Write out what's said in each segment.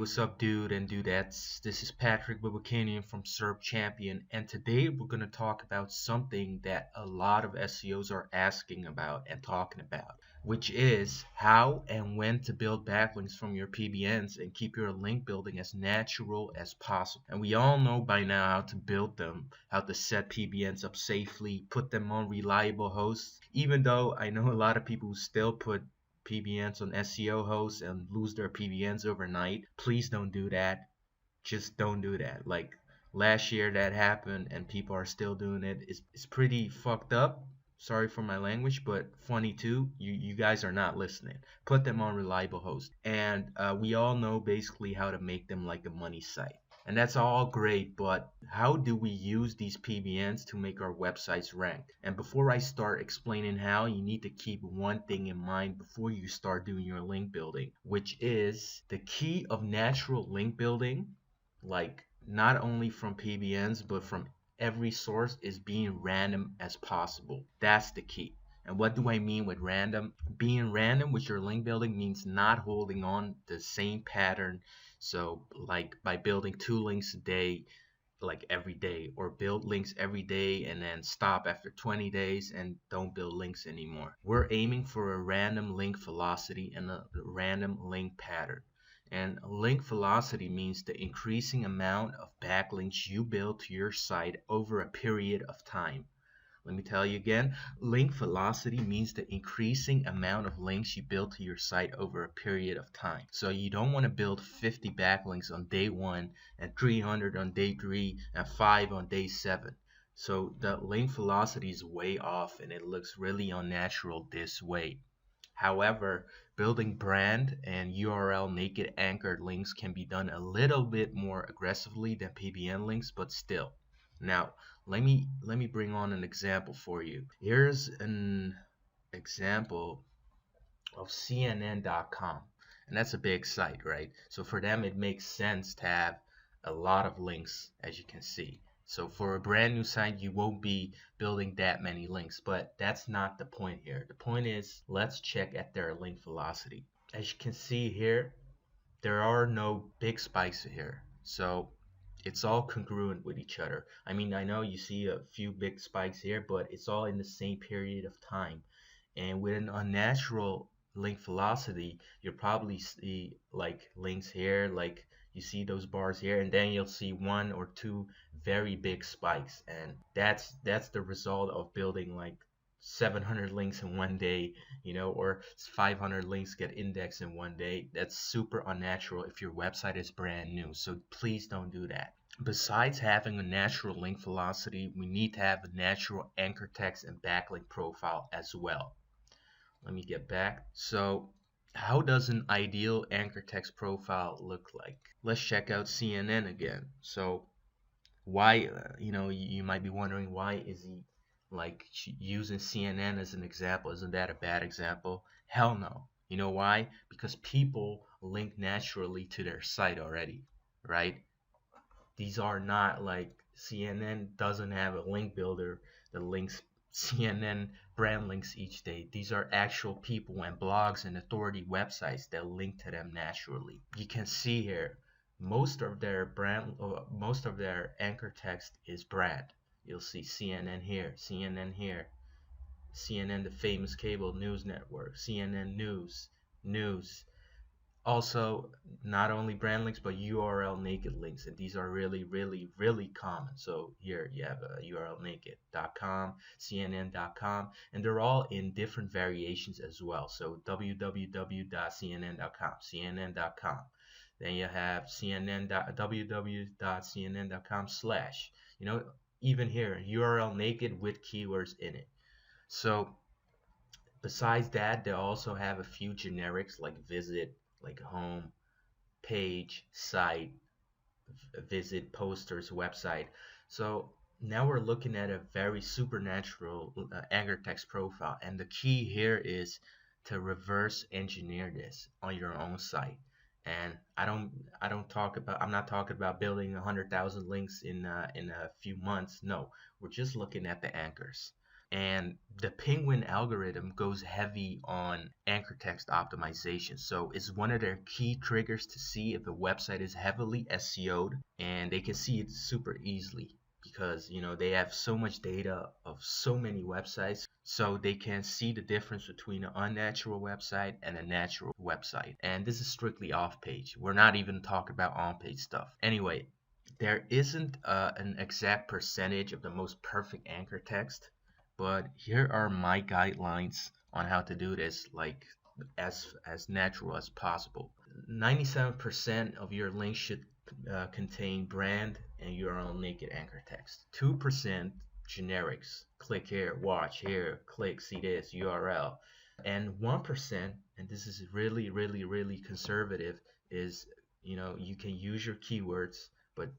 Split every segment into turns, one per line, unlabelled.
what's up, dude and dudettes? This is Patrick Bubakanian from Serb Champion, and today we're going to talk about something that a lot of SEOs are asking about and talking about, which is how and when to build backlinks from your PBNs and keep your link building as natural as possible. And we all know by now how to build them, how to set PBNs up safely, put them on reliable hosts, even though I know a lot of people who still put PBNs on SEO hosts and lose their PBNs overnight. Please don't do that. Just don't do that. Like last year that happened and people are still doing it. It's pretty fucked up. Sorry for my language, but funny too. You guys are not listening. Put them on reliable hosts. And we all know basically how to make them like a money site. And that's all great, but how do we use these PBNs to make our websites rank? And before I start explaining how, you need to keep one thing in mind before you start doing your link building, which is the key of natural link building, like not only from PBNs, but from every source, is being random as possible. That's the key. And what do I mean with random? Being random with your link building means not holding on the same pattern. So like by building 2 links a day, like every day, or build links every day and then stop after 20 days and don't build links anymore. We're aiming for a random link velocity and a random link pattern. And link velocity means the increasing amount of backlinks you build to your site over a period of time. Let me tell you again, link velocity means the increasing amount of links you build to your site over a period of time. So you don't want to build 50 backlinks on day 1 and 300 on day 3 and 5 on day 7. So the link velocity is way off and it looks really unnatural this way. However, building brand and URL naked anchored links can be done a little bit more aggressively than PBN links, but still. Now, let me bring on an example for you. Here's an example of CNN.com, and that's a big site, right? So for them, it makes sense to have a lot of links, as you can see. So for a brand new site, you won't be building that many links, but that's not the point here. The point is, let's check at their link velocity. As you can see here, there are no big spikes here. So it's all congruent with each other. I mean, I know you see a few big spikes here, but it's all in the same period of time. And with an unnatural link velocity, you'll probably see like links here, like you see those bars here, and then you'll see 1 or 2 very big spikes. And that's the result of building like 700 links in one day, or 500 links get indexed in one day. That's super unnatural if your website is brand new. So please don't do that. Besides having a natural link velocity, we need to have a natural anchor text and backlink profile as well. Let me get back. So how does an ideal anchor text profile look like? Let's check out CNN again. So why, you might be wondering, why is he like using CNN as an example? Isn't that a bad example? Hell no. You know why? Because people link naturally to their site already, right? These are not like CNN doesn't have a link builder that links CNN brand links each day. These are actual people and blogs and authority websites that link to them naturally. You can see here most of their anchor text is brand. You'll see CNN here, CNN, the famous cable news network, CNN News. Also, not only brand links, but URL naked links. And these are really, really, really common. So here you have URL naked.com, CNN.com, and they're all in different variations as well. So www.cnn.com, CNN.com. Then you have www.cnn.com/. Even here, URL naked with keywords in it. So besides that, they also have a few generics like visit, like home, page, site, visit, posters, website. So now we're looking at a very supernatural anchor text profile, and the key here is to reverse engineer this on your own site. And I'm not talking about building 100,000 links in a few months. No, we're just looking at the anchors. And the Penguin algorithm goes heavy on anchor text optimization. So it's one of their key triggers to see if a website is heavily SEO'd, and they can see it super easily because they have so much data of so many websites, so they can see the difference between an unnatural website and a natural website. And this is strictly off page. We're not even talking about on page stuff. Anyway, there isn't an exact percentage of the most perfect anchor text, but here are my guidelines on how to do this, like as natural as possible. 97% of your links should contain brand and URL naked anchor text. 2% generics, click here, watch here, click, see this, URL. And 1%, and this is really, really, really conservative, is you can use your keywords, but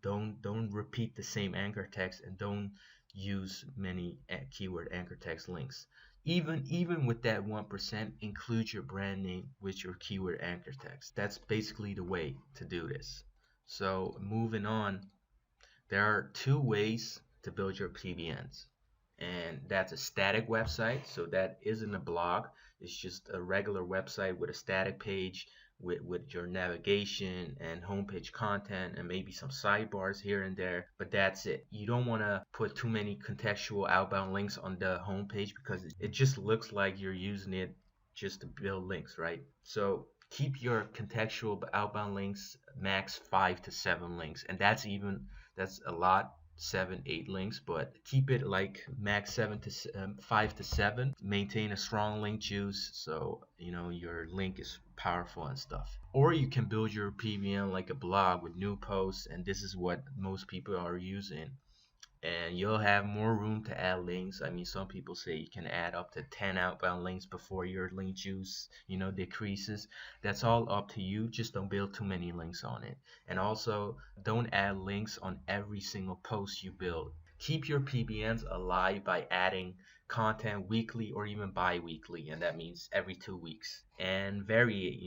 don't repeat the same anchor text, and don't use many keyword anchor text links. Even with that 1%, include your brand name with your keyword anchor text. That's basically the way to do this. So moving on, there are two ways to build your PBNs. And that's a static website. So that isn't a blog. It's just a regular website with a static page with your navigation and homepage content and maybe some sidebars here and there. But that's it. You don't want to put too many contextual outbound links on the homepage because it just looks like you're using it just to build links, right? So keep your contextual outbound links max 5 to 7 links, and that's a lot, 7 8 links, but keep it like max 5 to 7. Maintain a strong link juice so your link is powerful and stuff. Or you can build your PBN like a blog with new posts, and this is what most people are using, and you'll have more room to add links. I mean, some people say you can add up to 10 outbound links before your link juice, decreases. That's all up to you. Just don't build too many links on it. And also, don't add links on every single post you build. Keep your PBNs alive by adding content weekly or even bi-weekly, and that means every 2 weeks. And vary it,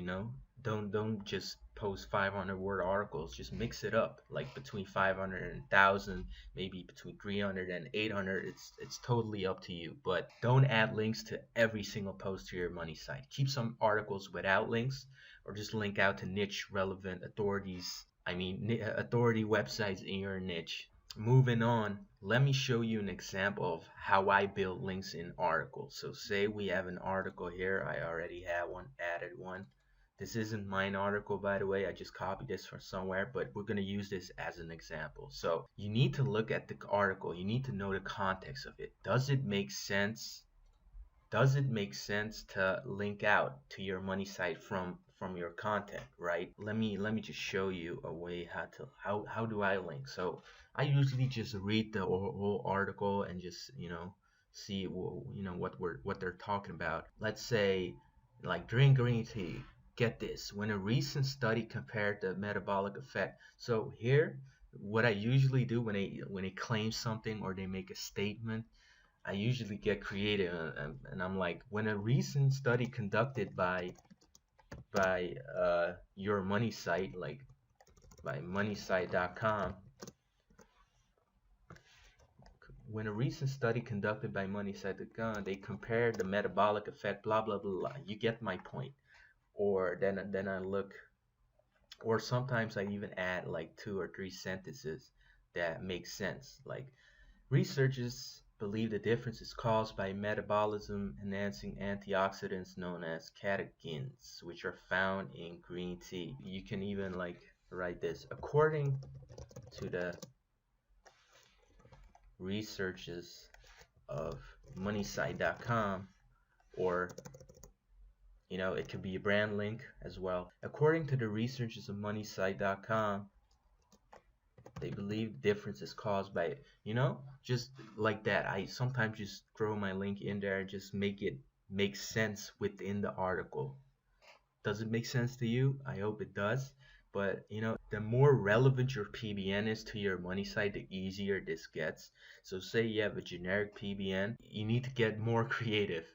don't just post 500-word articles. Just mix it up, like between 500 and 1,000, maybe between 300 and 800. It's totally up to you, but don't add links to every single post to your money site. Keep some articles without links, or just link out to niche relevant authority websites in your niche. Moving on, let me show you an example of how I build links in articles. So say we have an article here. I already have one, added one. This isn't mine article, by the way. I just copied this from somewhere, but we're going to use this as an example. So you need to look at the article. You need to know the context of it. Does it make sense? Does it make sense to link out to your money site from your content, right? Let me just show you a way how do I link. So I usually just read the whole article and just see what they're talking about. Let's say like drink green tea. Get this, when a recent study compared the metabolic effect. So here, what I usually do when they claim something or they make a statement, I usually get creative, and I'm like, when a recent study conducted by your money site, like by moneysite.com, when a recent study conducted by moneysite.com, they compared the metabolic effect, blah blah blah blah. You get my point. Or then I look, or sometimes I even add like 2 or 3 sentences that make sense, like researchers believe the difference is caused by metabolism enhancing antioxidants known as catechins, which are found in green tea. You can even like write this: according to the researchers of moneysite.com, or it could be a brand link as well. According to the researchers of moneysite.com, they believe the difference is caused by it. Just like that. I sometimes just throw my link in there and just make it make sense within the article. Does it make sense to you? I hope it does. But the more relevant your PBN is to your money site, the easier this gets. So say you have a generic PBN, you need to get more creative,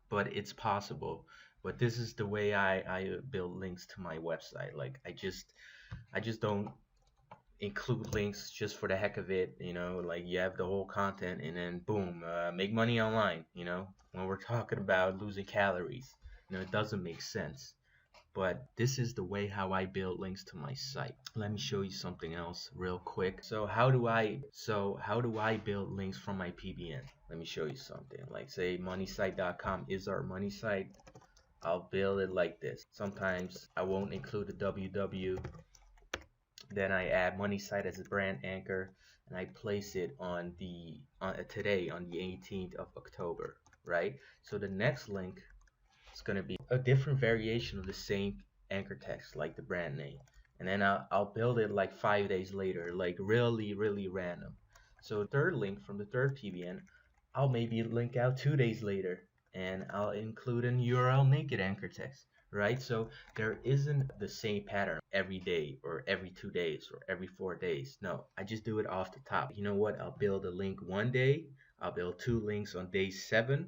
but it's possible. But this is the way I build links to my website. Like I just don't include links just for the heck of it, like you have the whole content and then boom, make money online, when we're talking about losing calories. It doesn't make sense. But this is the way how I build links to my site. Let me show you something else real quick. So how do I build links from my PBN? Let me show you something. Like say moneysite.com is our money site. I'll build it like this. Sometimes I won't include the www. Then I add money site as a brand anchor and I place it on the today on the 18th of October, right? So the next link, it's going to be a different variation of the same anchor text, like the brand name. And then I'll build it like 5 days later, like really, really random. So third link from the third PBN, I'll maybe link out 2 days later and I'll include an URL naked anchor text, right? So there isn't the same pattern every day or every 2 days or every 4 days. No, I just do it off the top. You know what? I'll build a link one day. I'll build 2 links on day 7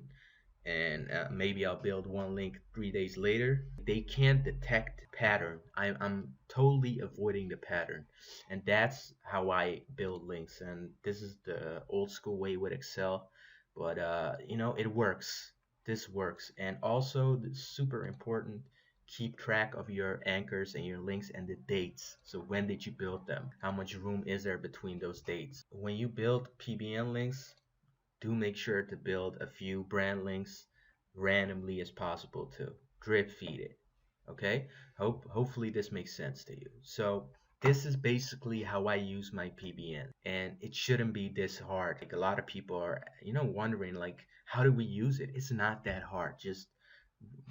and maybe I'll build one link 3 days later. They can't detect pattern. I'm totally avoiding the pattern, and that's how I build links. And this is the old school way with Excel, but it works. This works, and also it's super important. Keep track of your anchors and your links and the dates. So when did you build them? How much room is there between those dates? When you build PBN links, do make sure to build a few brand links randomly as possible too. Drip feed it. Okay? Hopefully this makes sense to you. So this is basically how I use my PBN, and it shouldn't be this hard. Like a lot of people are, wondering like how do we use it? It's not that hard. Just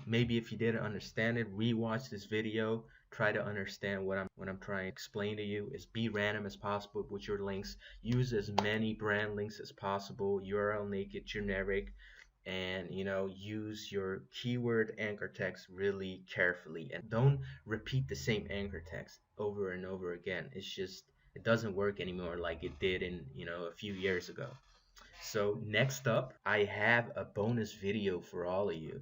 maybe if you didn't understand it, rewatch this video, try to understand what I'm trying to explain to you. Is be random as possible with your links. Use as many brand links as possible, URL naked, generic, and use your keyword anchor text really carefully, and don't repeat the same anchor text over and over again. It doesn't work anymore like it did in a few years ago. So next up, I have a bonus video for all of you,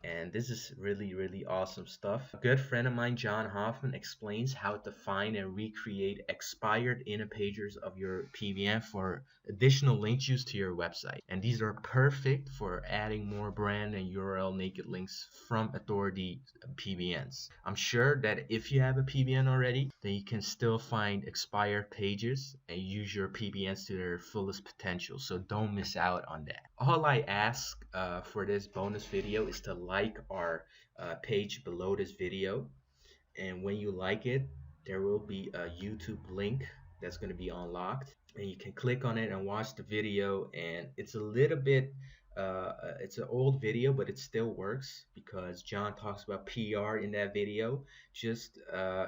and this is really, really awesome stuff. A good friend of mine, John Hoffman, explains how to find and recreate expired inner pages of your PBN for additional link juice to your website. And these are perfect for adding more brand and URL naked links from authority PBNs. I'm sure that if you have a PBN already, then you can still find expired pages and use your PBNs to their fullest potential. So don't miss out on that. All I ask for this bonus video is to like our page below this video, and when you like it, there will be a YouTube link that's going to be unlocked, and you can click on it and watch the video. And it's a little bit it's an old video, but it still works because John talks about PR in that video. Just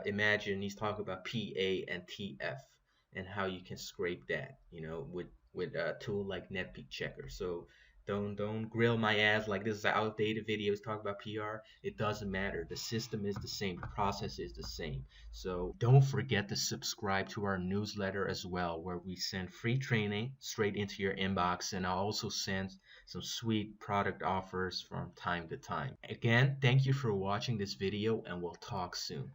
imagine he's talking about PA and TF and how you can scrape that, with a tool like NetPeak Checker. So don't grill my ass like this is an outdated video. It's talking about PR. It doesn't matter. The system is the same. The process is the same. So don't forget to subscribe to our newsletter as well, where we send free training straight into your inbox, and I'll also send some sweet product offers from time to time. Again, thank you for watching this video, and we'll talk soon.